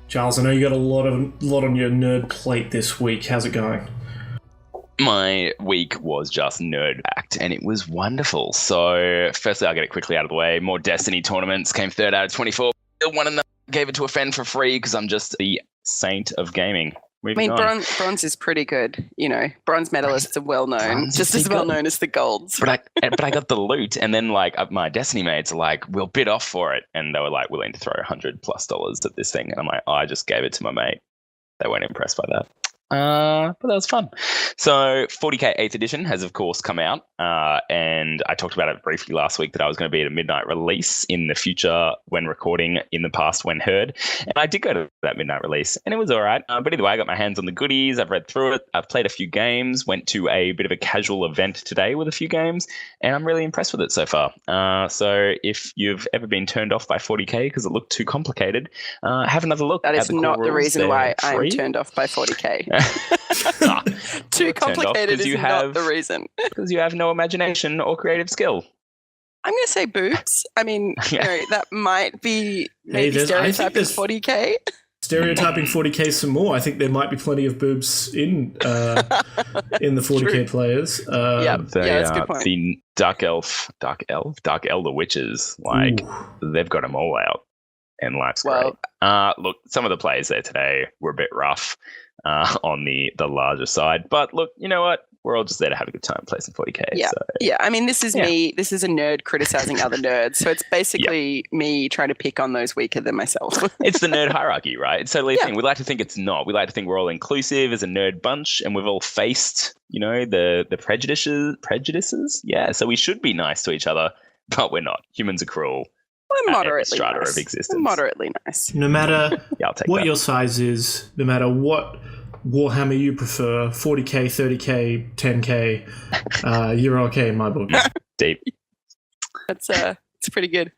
Giles, I know you got a lot on your nerd plate this week. How's it going? My week was just nerd-packed, and it was wonderful. So, firstly, I'll get it quickly out of the way. More Destiny tournaments, came third out of 24. One of them gave it to a friend for free because I'm just the saint of gaming. Moving on. Bronze is pretty good. You know, bronze medalists are well known, just as well known as the golds. But I got the loot, and then my Destiny mates are like, "We'll bid off for it," and they were like willing to throw $100+ at this thing, and I'm like, "Oh, I just gave it to my mate." They weren't impressed by that. But that was fun. So 40k 8th edition has, of course, come out. And I talked about it briefly last week that I was going to be at a midnight release in the future when recording, in the past when heard. And I did go to that midnight release, and it was all right. But either way, I got my hands on the goodies. I've read through it. I've played a few games, went to a bit of a casual event today with a few games, and I'm really impressed with it so far. So if you've ever been turned off by 40k because it looked too complicated, have another look. That is not the reason why I'm turned off by 40k. Too complicated is not the reason. Because you have no imagination or creative skill. I'm going to say boobs. I mean, that might be maybe stereotyping 40k. Stereotyping 40k some more. I think there might be plenty of boobs in the 40k players. That's a good point. The Dark Elder witches, they've got them all out, and life's great. Look, some of the players there today were a bit rough. On the larger side, but look, you know what? We're all just there to have a good time, play some 40k. Yeah. I mean, this is me. This is a nerd criticizing other nerds, so it's basically me trying to pick on those weaker than myself. It's the nerd hierarchy, right? It's totally a thing. We like to think it's not. We like to think we're all inclusive as a nerd bunch, and we've all faced, the prejudices. Yeah, so we should be nice to each other, but we're not. Humans are cruel. We're moderately nice. Of existence. We're moderately nice. No matter I'll take what that. Your size is, no matter what Warhammer you prefer, 40k, 30k, 10k, you're okay in my book. Deep. It's pretty good.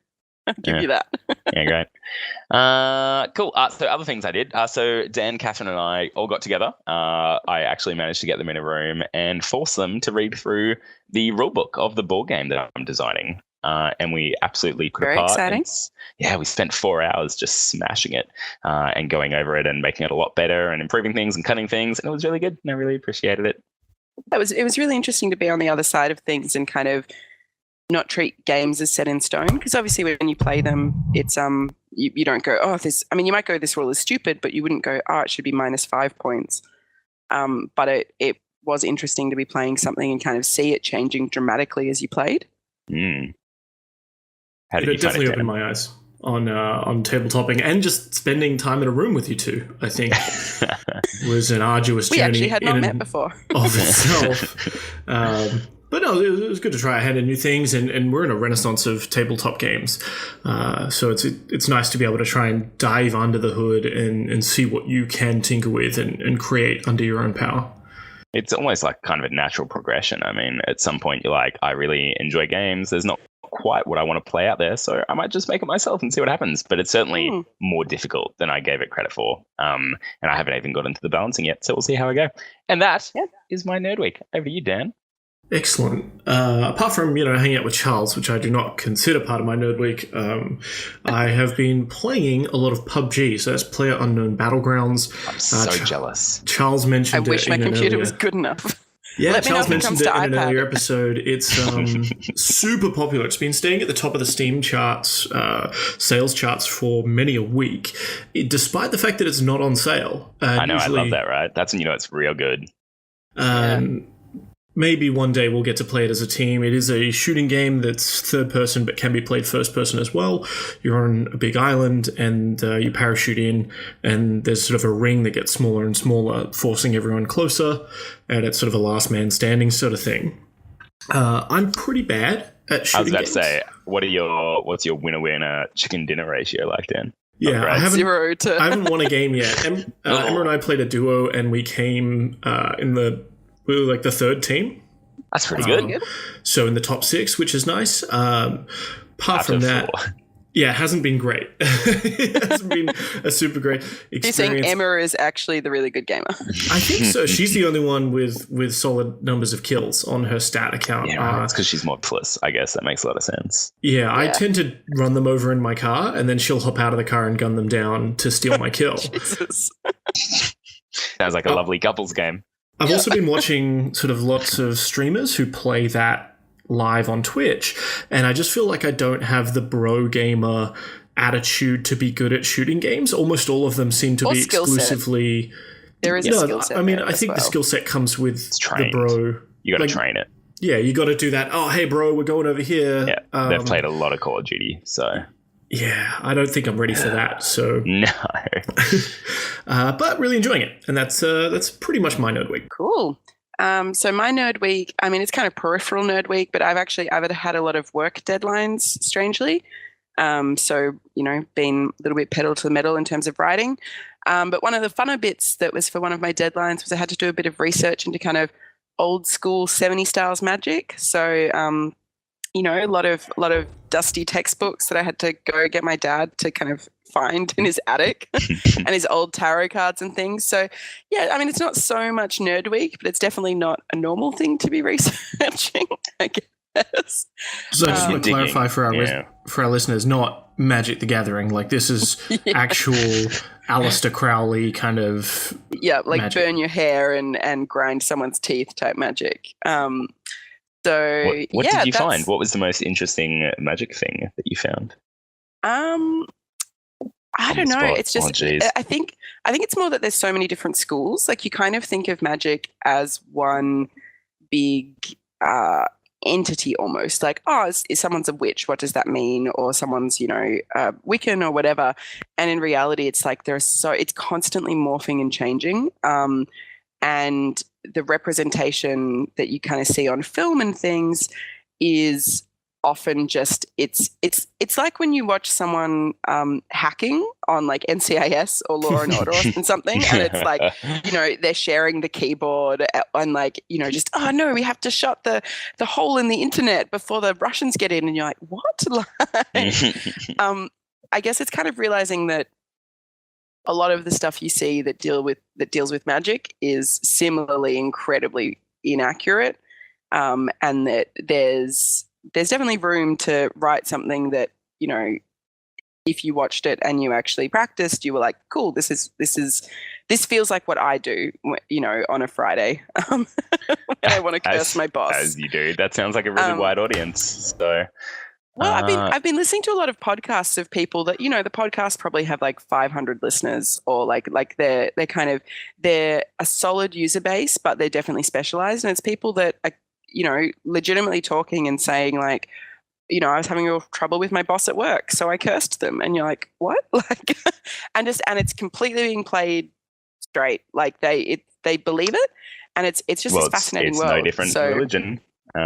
I'll give you that. Yeah, great. Cool. So other things I did. So Dan, Catherine, and I all got together. I actually managed to get them in a room and force them to read through the rulebook of the board game that I'm designing. And we absolutely put Very apart. Exciting. We spent 4 hours just smashing it and going over it and making it a lot better and improving things and cutting things. And it was really good. And I really appreciated it. It was really interesting to be on the other side of things and kind of not treat games as set in stone. Because obviously when you play them, it's you don't go, you might go, this rule is stupid, but you wouldn't go, it should be -5 points. But it was interesting to be playing something and kind of see it changing dramatically as you played. How did you definitely opened my eyes on tabletopping, and just spending time in a room with you two, I think, was an arduous journey. We actually had not met before. Of itself. But no, it was good to try a hand at new things, and we're in a renaissance of tabletop games. So it's nice to be able to try and dive under the hood and see what you can tinker with and create under your own power. It's almost like kind of a natural progression. I mean, at some point you're like, I really enjoy games. There's not quite what I want to play out there, so I might just make it myself and see what happens. But it's certainly more difficult than I gave it credit for. And I haven't even got into the balancing yet, so we'll see how I go. And that is my Nerd Week. Over to you, Dan. Excellent. Apart from, hanging out with Charles, which I do not consider part of my Nerd Week, I have been playing a lot of PubG, so that's PlayerUnknown Battlegrounds. I'm so jealous. Charles mentioned I wish my computer was good enough. Yeah, Charles mentioned it in an earlier episode. It's super popular. It's been staying at the top of the Steam charts, sales charts for many a week, despite the fact that it's not on sale. I know, I love that, right? That's when it's real good. Maybe one day we'll get to play it as a team. It is a shooting game that's third person but can be played first person as well. You're on a big island and you parachute in, and there's sort of a ring that gets smaller and smaller, forcing everyone closer, and it's sort of a last man standing sort of thing. I'm pretty bad at shooting games. I was about to say, what's your winner-winner chicken dinner ratio like, Dan? Yeah, I haven't won a game yet. Emma and I played a duo, and we came we were like the third team. That's pretty good. So in the top 6, which is nice. Apart from that, Yeah, it hasn't been great. It hasn't been a super great experience. You're saying Emma is actually the really good gamer. I think so. She's the only one with solid numbers of kills on her stat account. Yeah, it's because she's modless. I guess that makes a lot of sense. Yeah, I tend to run them over in my car, and then she'll hop out of the car and gun them down to steal my kill. Jesus. Sounds like a lovely couples game. I've also been watching sort of lots of streamers who play that live on Twitch, and I just feel like I don't have the bro gamer attitude to be good at shooting games. Almost all of them seem to be exclusively. There is a skill set. I mean, I think the skill set comes with the bro. You got to train it. Yeah, you got to do that. Oh, hey, bro, we're going over here. Yeah, they've played a lot of Call of Duty, so. Yeah, I don't think I'm ready for that. So no, but really enjoying it, and that's pretty much my nerd week. Cool. So my nerd week, I mean, it's kind of peripheral nerd week, but I've had a lot of work deadlines, strangely. So, been a little bit pedal to the metal in terms of writing. But one of the funner bits that was for one of my deadlines was I had to do a bit of research into kind of old school 70 styles magic. So, a lot of dusty textbooks that I had to go get my dad to kind of find in his attic and his old tarot cards and things. So, yeah, I mean, it's not so much nerd week, but it's definitely not a normal thing to be researching, I guess. So I just want to clarify for our listeners, not Magic the Gathering. Like, this is actual Aleister Crowley kind of magic. Burn your hair and grind someone's teeth type magic. So what did you find? What was the most interesting magic thing that you found? I don't know. It's just I think it's more that there's so many different schools. Like, you kind of think of magic as one big entity almost. Like, is someone's a witch? What does that mean? Or someone's Wiccan or whatever. And in reality, it's like it's constantly morphing and changing. And the representation that you kind of see on film and things is often just it's like when you watch someone hacking on like NCIS or Law and Order or something, and it's like they're sharing the keyboard and like just no, we have to shut the hole in the internet before the Russians get in, and you're like, what? I guess it's kind of realizing that a lot of the stuff you see that deals with magic is similarly incredibly inaccurate, and that there's definitely room to write something that if you watched it and you actually practiced, you were like, cool, this feels like what I do, on a Friday when I want to curse my boss. As you do. That sounds like a really wide audience. So. Well, I've been listening to a lot of podcasts of people that the podcasts probably have like 500 listeners, or like they're a solid user base, but they're definitely specialized, and it's people that are legitimately talking and saying like, I was having real trouble with my boss at work, so I cursed them, and you're like, what? Like, and it's completely being played straight, like they believe it, and it's just this fascinating world. It's no different from religion.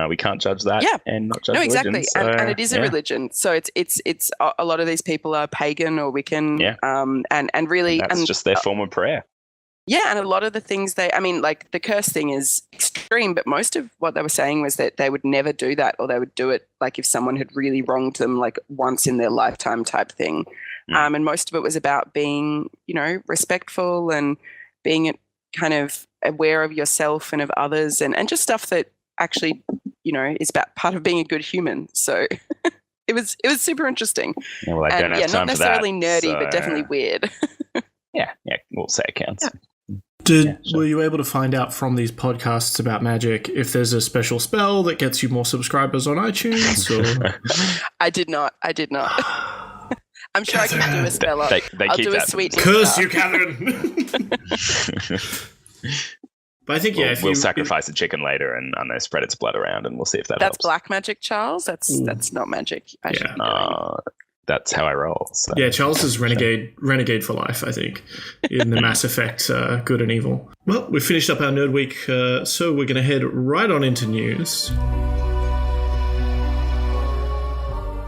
We can't judge that and not judge religion. No, exactly. So, and it is a religion. So it's a lot of these people are pagan or Wiccan. Yeah. And really... And that's just their form of prayer. Yeah, and a lot of the things like the curse thing is extreme, but most of what they were saying was that they would never do that, or they would do it like if someone had really wronged them like once in their lifetime type thing. And most of it was about being, respectful and being kind of aware of yourself and of others, and just stuff that actually, is about part of being a good human. So it was super interesting. Yeah, well, I don't have time not necessarily for that, nerdy, but definitely weird. yeah, we'll say it counts. Yeah. Were you able to find out from these podcasts about magic if there's a special spell that gets you more subscribers on iTunes? Or? I did not. I'm sure I can do a spell up. I'll do a sweet curse you, Catherine. But I think we'll sacrifice a chicken later and spread its blood around, and we'll see if that helps. helps. That's black magic, Charles. That's not magic. That's how I roll. So. Yeah, Charles is renegade for life, I think, in the Mass Effect Good and Evil. Well, we've finished up our Nerd Week, so we're going to head right on into news.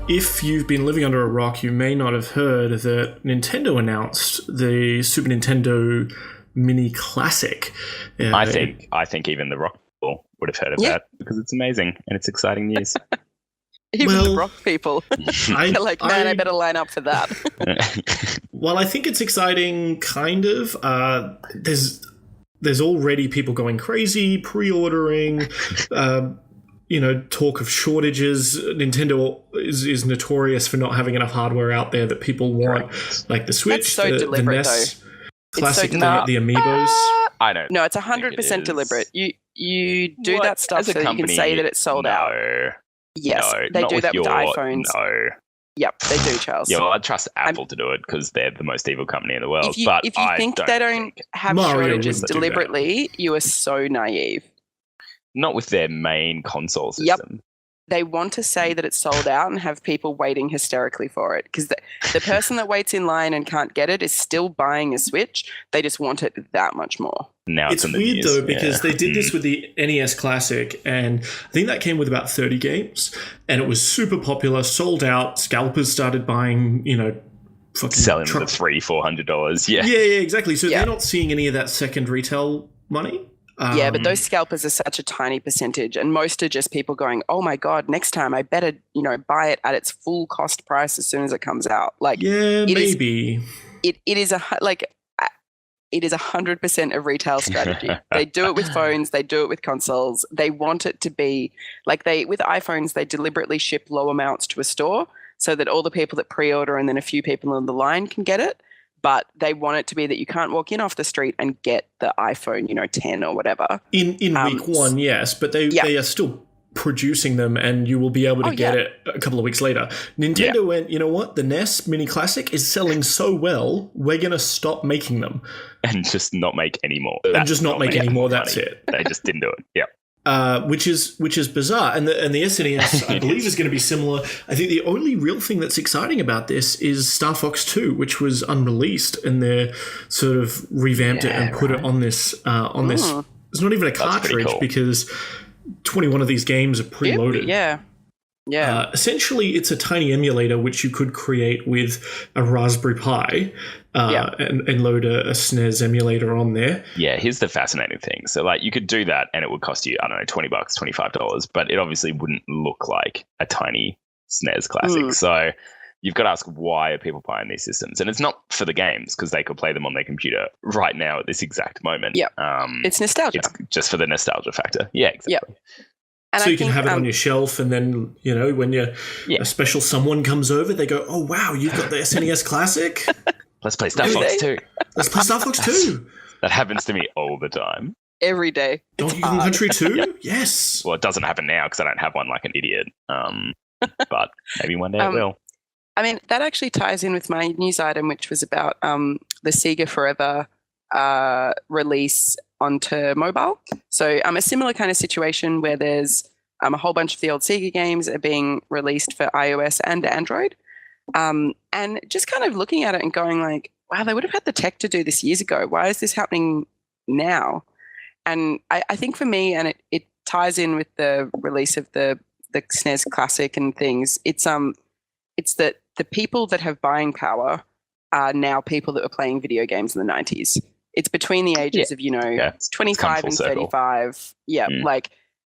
If you've been living under a rock, you may not have heard that Nintendo announced the Super Nintendo Mini Classic. I think even the rock people would have heard of that, because it's amazing and it's exciting news. Even the rock people. They're like, man, I better line up for that. Well, I think it's exciting, kind of. There's already people going crazy, pre-ordering, talk of shortages. Nintendo is notorious for not having enough hardware out there that people want, like the Switch, so the deliberate, NES though. Classic, the Amiibos. I don't. No, it's 100% deliberate. You do that stuff so that you can say that it's sold out. Yes, they do that with iPhones. No. Yep, they do, Charles. Yeah, well, I trust Apple to do it because they're the most evil company in the world. If you I think they don't have Mario shortages wouldn't do deliberately, you are so naive. Not with their main console system. Yep. They want to say that it's sold out and have people waiting hysterically for it because the person that waits in line and can't get it is still buying a Switch. They just want it that much more. Now it's weird though because they did this with the NES Classic, and I think that came with about 30 games, and it was super popular, sold out. Scalpers started buying, fucking selling them for $300-$400. Yeah, exactly. So they're not seeing any of that second retail money. But those scalpers are such a tiny percentage, and most are just people going, "Oh my god, next time I better, buy it at its full cost price as soon as it comes out." Like, maybe it is 100% a retail strategy. They do it with phones, they do it with consoles. They want it to be like with iPhones, they deliberately ship low amounts to a store so that all the people that pre-order and then a few people on the line can get it. But they want it to be that you can't walk in off the street and get the iPhone, 10 or whatever. In week one, yes, but they are still producing them, and you will be able to get it a couple of weeks later. Nintendo went, you know what? The NES Mini Classic is selling so well, we're going to stop making them. And just not make any more. That's it. They just didn't do it. Yeah. Which is bizarre, and the SNES I believe is going to be similar. I think the only real thing that's exciting about this is Star Fox 2, which was unreleased, and they're sort of revamped it and put it on this. This, it's not even a cartridge because 21 of these games are preloaded. Yeah. Essentially, it's a tiny emulator which you could create with a Raspberry Pi and load a SNES emulator on there. Yeah, here's the fascinating thing. So, you could do that and it would cost you, I don't know, $20, $25, but it obviously wouldn't look like a tiny SNES Classic. So, you've got to ask, why are people buying these systems? And it's not for the games because they could play them on their computer right now at this exact moment. Yeah, it's nostalgia. It's just for the nostalgia factor. Yeah, exactly. Yep. And so you can have it on your shelf, and then, when a special someone comes over, they go, "Oh, wow, you've got the SNES Classic? Let's play Star Fox 2. Let's play Star Fox 2. That happens to me all the time. Every day. Donkey Kong Country 2? Yes. Well, it doesn't happen now because I don't have one like an idiot. But maybe one day it will. I mean, that actually ties in with my news item, which was about the Sega Forever release onto mobile. So a similar kind of situation where there's a whole bunch of the old Sega games are being released for iOS and Android. And just kind of looking at it and going like, wow, they would have had the tech to do this years ago. Why is this happening now? And I think for me, and it ties in with the release of the SNES Classic and things, it's that the people that have buying power are now people that were playing video games in the 90s. It's between the ages of, 25 and 35. Yeah,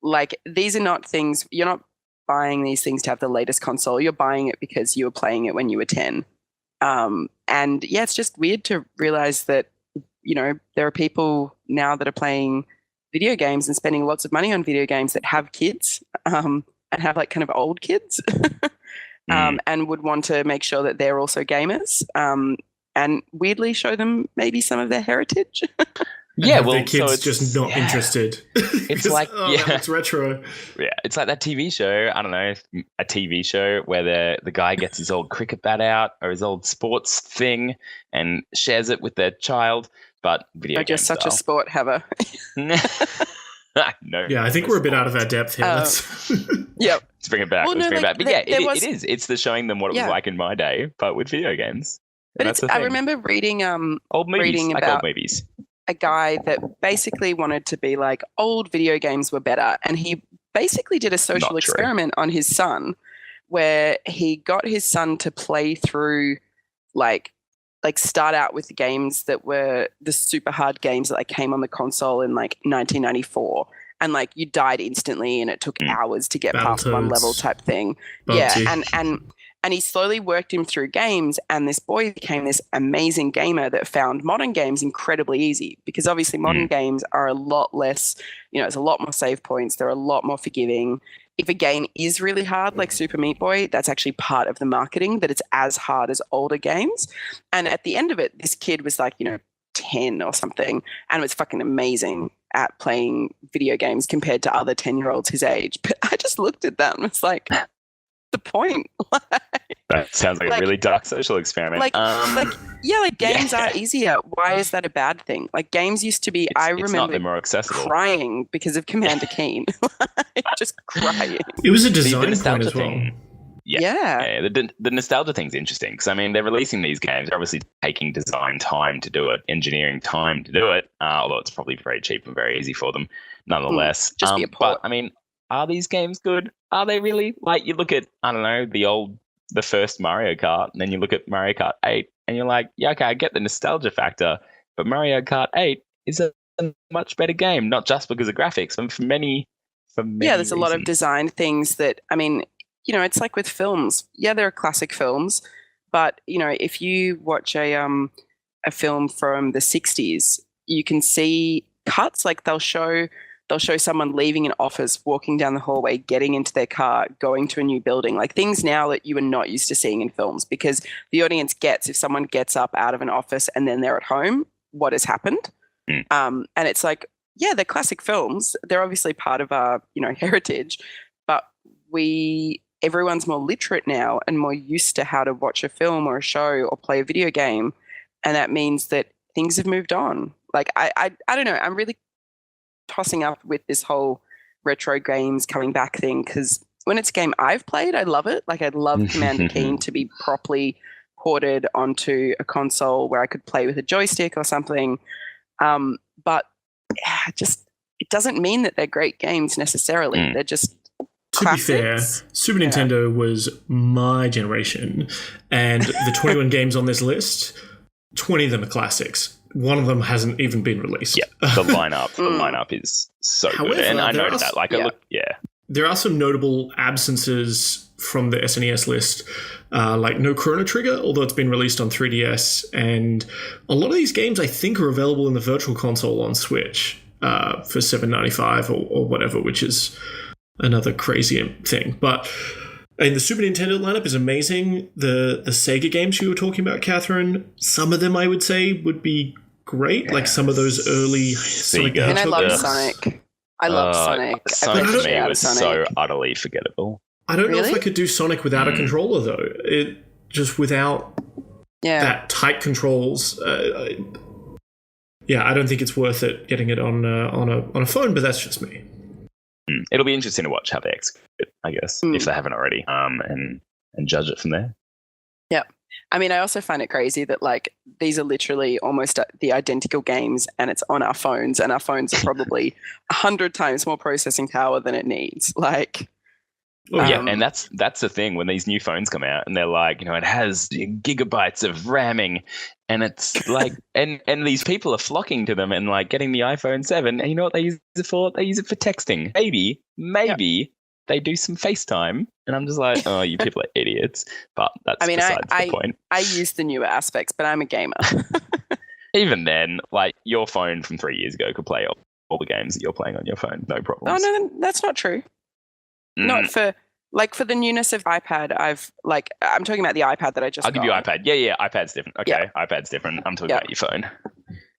like these are not things, you're not buying these things to have the latest console. You're buying it because you were playing it when you were 10. And yeah, it's just weird to realize that, there are people now that are playing video games and spending lots of money on video games that have kids and have kind of old kids and would want to make sure that they're also gamers. And weirdly show them maybe some of their heritage. The kids just not interested. It's like, it's retro. Yeah, it's like that TV show. I don't know, a TV show where the guy gets his old cricket bat out or his old sports thing and shares it with their child. But video games just such a sport haver. No. Yeah, I think we're a bit out of our depth here. Yep. Let's bring it back. Well, But yeah, it is. It's the showing them what it was like in my day, but with video games. But I remember reading old movies, about old movies. A guy that basically wanted to be like old video games were better, and he basically did a social experiment on his son, where he got his son to play through like start out with games that were the super hard games that came on the console in 1994, and like you died instantly and it took hours to get past one Battletoads, level type thing. PubG. Yeah, and he slowly worked him through games, and this boy became this amazing gamer that found modern games incredibly easy, because obviously modern games are a lot less, it's a lot more save points, they're a lot more forgiving. If a game is really hard, like Super Meat Boy, that's actually part of the marketing, that it's as hard as older games. And at the end of it, this kid was like, 10 or something, and was fucking amazing at playing video games compared to other 10-year-olds his age. But I just looked at that and was like, the point. That sounds like a really dark social experiment. Games are easier. Why is that a bad thing? Like, games used to be, I remember more accessible. Crying because of Commander Keen. Just crying. It was a design point as well. Thing, the nostalgia thing's interesting, because I mean, they're releasing these games, they're obviously taking design time to do it, engineering time to do it, although it's probably very cheap and very easy for them nonetheless. Just be a port. But I mean, are these games good? Are they really? Like, you look at, I don't know, the first Mario Kart, and then you look at Mario Kart 8, and you're like, yeah, okay, I get the nostalgia factor, but Mario Kart 8 is a much better game, not just because of graphics, but for many there's reasons. a lot of design things that, I mean, it's like with films. Yeah, there are classic films, but, if you watch a film from the 60s, you can see cuts, like they'll show someone leaving an office, walking down the hallway, getting into their car, going to a new building, like things now that you are not used to seeing in films, because the audience gets, if someone gets up out of an office and then they're at home, what has happened? And it's like, yeah, they're classic films. They're obviously part of our, heritage, but everyone's more literate now and more used to how to watch a film or a show or play a video game. And that means that things have moved on. Like, I don't know. I'm really tossing up with this whole retro games coming back thing, because when it's a game I've played, I love it. Like, I'd love Commander Keen to be properly ported onto a console where I could play with a joystick or something. But it doesn't mean that they're great games necessarily. They're just classics. To be fair, Super Nintendo was my generation, and the 21 games on this list, 20 of them are classics. One of them hasn't even been released. Yeah, the lineup is so good, and I noted that. Like, there are some notable absences from the SNES list, like no Chrono Trigger, although it's been released on 3DS, and a lot of these games I think are available in the Virtual Console on Switch for $7.95 or whatever, which is another crazy thing. But the Super Nintendo lineup is amazing. The Sega games you were talking about, Catherine, some of them I would say would be great, like some of those early Sonic the And I Hedgehog love games. Sonic. I love Sonic. Sonic to me was so utterly forgettable. I don't know if I could do Sonic without a controller, though. It just without that tight controls. I don't think it's worth it getting it on a phone, but that's just me. It'll be interesting to watch how they execute it, I guess, if they haven't already, and judge it from there. Yeah. I mean, I also find it crazy that, like, these are literally almost the identical games, and it's on our phones, and our phones are probably 100 times more processing power than it needs. Like, and that's the thing when these new phones come out, and they're like, it has gigabytes of ramming, and it's like, and these people are flocking to them and like getting the iPhone 7, and you know what they use it for? They use it for texting. Maybe they do some FaceTime, and I'm just like, oh, you people are idiots. But that's besides the point. I use the newer aspects, but I'm a gamer. Even then, like, your phone from 3 years ago could play all the games that you're playing on your phone, no problem. Oh no, that's not true. Not for the newness of iPad. I'm talking about the iPad that I just. I'll give you iPad. Yeah, iPad's different. Okay, iPad's different. I'm talking about your phone.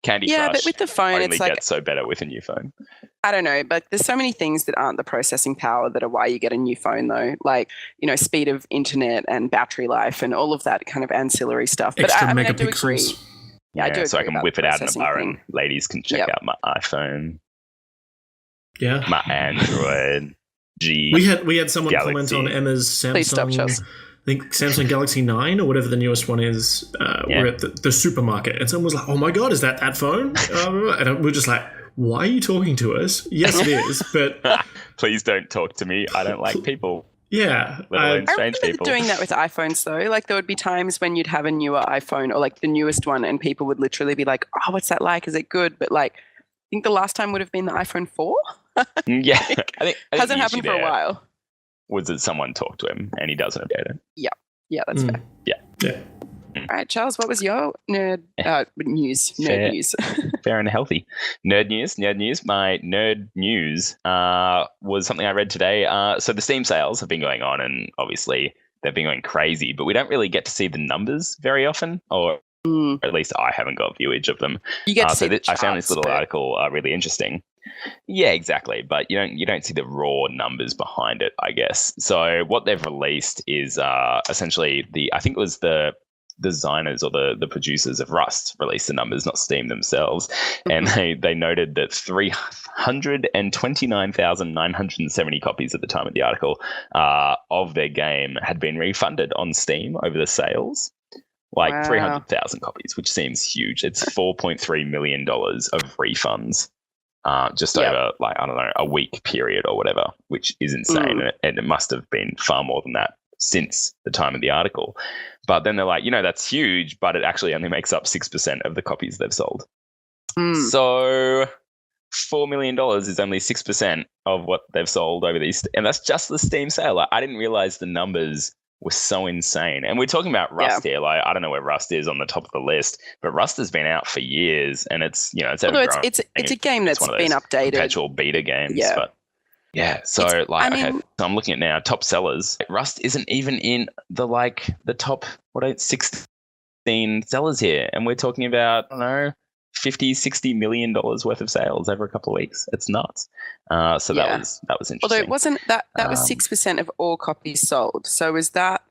Candy Crush. Yeah, but with the phone, only it's like gets so better with a new phone. I don't know, but there's so many things that aren't the processing power that are why you get a new phone, though. Like, speed of internet and battery life and all of that kind of ancillary stuff. But Extra I megapixels. do agree. Yeah, I do. So I can whip it out in a bar, and ladies can check out my iPhone. Yeah, my Android. We had someone Galaxy. comment on Emma's Samsung. Please stop, Charles. I think Samsung Galaxy 9 or whatever the newest one is. We're at the supermarket, and someone was like, "Oh my god, is that phone?" And we're just like, "Why are you talking to us?" Yes, it is, but please don't talk to me. I don't like people. Yeah, I remember doing that with iPhones though. Like, there would be times when you'd have a newer iPhone or like the newest one, and people would literally be like, "Oh, what's that like? Is it good?" But like, think the last time would have been the iPhone 4. Yeah, I think Hasn't the happened issue for a there while. Was that someone talked to him and he doesn't update it. Yeah, that's fair. Yeah. All right, Charles, what was your nerd news? Fair. Nerd news. Fair and healthy. Nerd news. My nerd news was something I read today. So the Steam sales have been going on, and obviously they've been going crazy, but we don't really get to see the numbers very often, or at least I haven't got viewage of them. You get to see the I found this charts, little but- article really interesting. Yeah, exactly. But you don't see the raw numbers behind it, I guess. So what they've released is essentially I think it was the designers or the producers of Rust released the numbers, not Steam themselves. And they noted that 329,970 copies at the time of the article of their game had been refunded on Steam over the sales. Like Wow. 300,000 copies, which seems huge. It's $4.3 million of refunds. Just over, like, I don't know, a week period or whatever, which is insane. And it must have been far more than that since the time of the article. But then they're like, that's huge, but it actually only makes up 6% of the copies they've sold. So $4 million is only 6% of what they've sold over these. And that's just the Steam sale. Like, I didn't realize the numbers were so insane. And we're talking about Rust here. Like, I don't know where Rust is on the top of the list, but Rust has been out for years, and it's Although it's a game that's been updated. Perpetual beta games. Yeah. But yeah, so so I'm looking at now top sellers. Rust isn't even in the top 16 sellers here, and we're talking about, I don't know, $50-60 million worth of sales over a couple of weeks. It's nuts. That was interesting. Although it wasn't that was 6% of all copies sold. So is that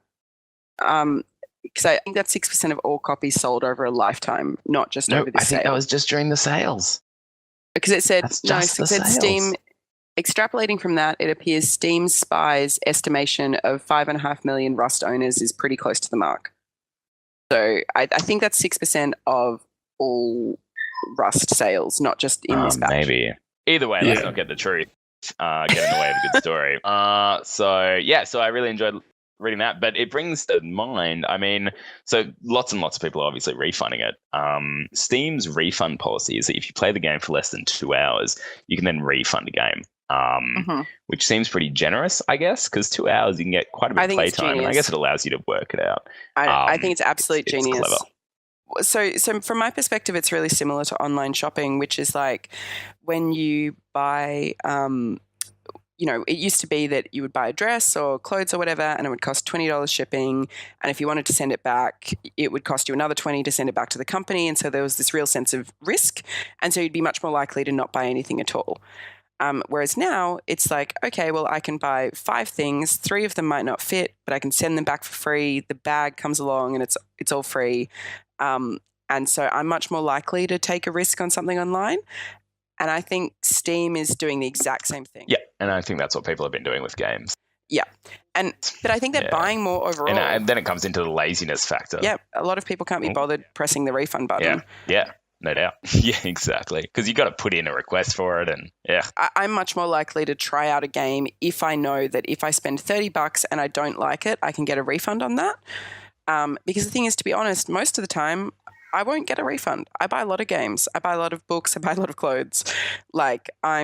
because I think that's 6% of all copies sold over a lifetime, not just over the sale. I think that was just during the sales. Because it said sales. Steam. Extrapolating from that, it appears Steam Spy's estimation of 5.5 million Rust owners is pretty close to the mark. So I think that's 6% of all Rust sales, not just in this batch. Maybe. Either way, let's not get the truth. Get in the way of a good story. So I really enjoyed reading that, but it brings to mind, so lots and lots of people are obviously refunding it. Steam's refund policy is that if you play the game for less than 2 hours, you can then refund a game. Which seems pretty generous, I guess, because 2 hours you can get quite a bit of playtime, and I guess it allows you to work it out. I think it's absolute genius. Clever. So from my perspective, it's really similar to online shopping, which is like when you buy, it used to be that you would buy a dress or clothes or whatever, and it would cost $20 shipping. And if you wanted to send it back, it would cost you another $20 to send it back to the company. And so there was this real sense of risk. And so you'd be much more likely to not buy anything at all. Whereas now it's like, okay, well, I can buy 5 things. 3 of them might not fit, but I can send them back for free. The bag comes along and it's all free. And so I'm much more likely to take a risk on something online. And I think Steam is doing the exact same thing. Yeah, and I think that's what people have been doing with games. Yeah. But I think they're buying more overall. And then it comes into the laziness factor. Yeah, a lot of people can't be bothered pressing the refund button. Yeah. No doubt. Yeah, exactly. Because you've got to put in a request for it, and I'm much more likely to try out a game if I know that if I spend $30 and I don't like it, I can get a refund on that. Because the thing is, to be honest, most of the time I won't get a refund. I buy a lot of games. I buy a lot of books. I buy a lot of clothes. Like I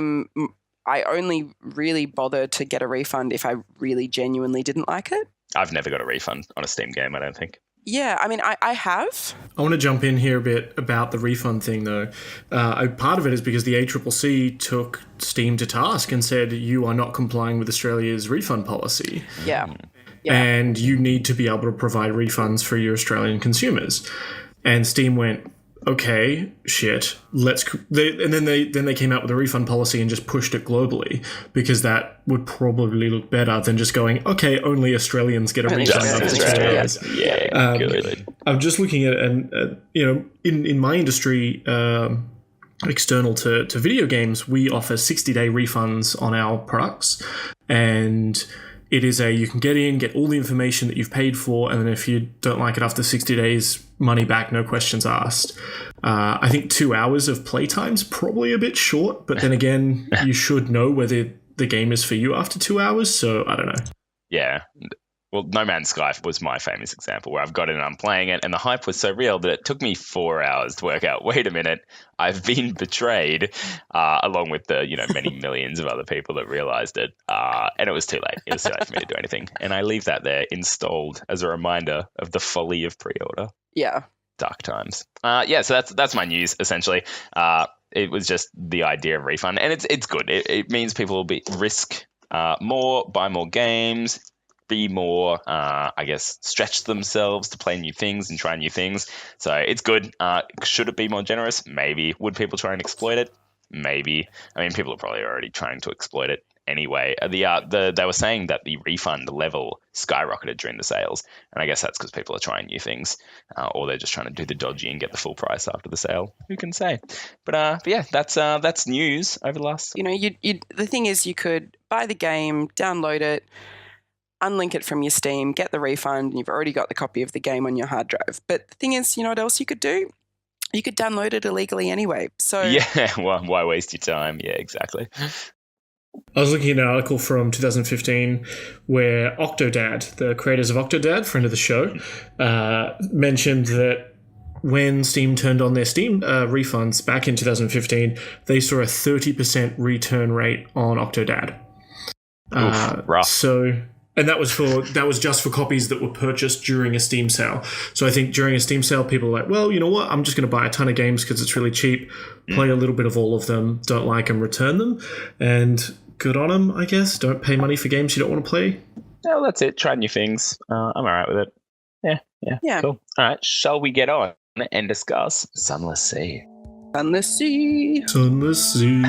only really bother to get a refund if I really genuinely didn't like it. I've never got a refund on a Steam game, I don't think. Yeah, I have. I want to jump in here a bit about the refund thing, though. Part of it is because the ACCC took Steam to task and said, you are not complying with Australia's refund policy. Yeah. And you need to be able to provide refunds for your Australian consumers. And Steam went, okay, shit, and then they came out with a refund policy and just pushed it globally, because that would probably look better than just going, okay, only Australians get a refund after 6 hours. Yeah, good. I'm just looking at, and in my industry, external to video games, we offer 60-day refunds on our products, and it is you can get all the information that you've paid for, and then if you don't like it after 60 days, money back, no questions asked. I think 2 hours of playtime's probably a bit short, but then again, you should know whether the game is for you after 2 hours, so I don't know. Yeah. well, No Man's Sky was my famous example where I've got it and I'm playing it, and the hype was so real that it took me 4 hours to work out, wait a minute, I've been betrayed, along with the many millions of other people that realized it. And it was too late. It was too late for me to do anything. And I leave that there installed as a reminder of the folly of pre-order. Yeah. Dark times. So that's my news, essentially. It was just the idea of refund, and it's good. It means people will risk more, buy more games, be more, stretch themselves to play new things and try new things. So it's good. Should it be more generous? Maybe. Would people try and exploit it? Maybe. I mean, people are probably already trying to exploit it anyway. They were saying that the refund level skyrocketed during the sales, and I guess that's because people are trying new things, or they're just trying to do the dodgy and get the full price after the sale. Who can say? But yeah, that's news over the last. The thing is, you could buy the game, download it, unlink it from your Steam, get the refund, and you've already got the copy of the game on your hard drive. But the thing is, you know what else you could do? You could download it illegally anyway. So yeah, well, why waste your time? Yeah, exactly. I was looking at an article from 2015 where Octodad, the creators of Octodad, friend of the show, mentioned that when Steam turned on their Steam refunds back in 2015, they saw a 30% return rate on Octodad. Rough. And that was just for copies that were purchased during a Steam sale. So I think during a Steam sale, people are like, well, you know what? I'm just going to buy a ton of games because it's really cheap, play a little bit of all of them, don't like them, return them. And good on them, I guess. Don't pay money for games you don't want to play. Well, that's it. Try new things. I'm all right with it. Yeah. Cool. All right. Shall we get on and discuss Sunless Sea? Sunless Sea. Sunless Sea.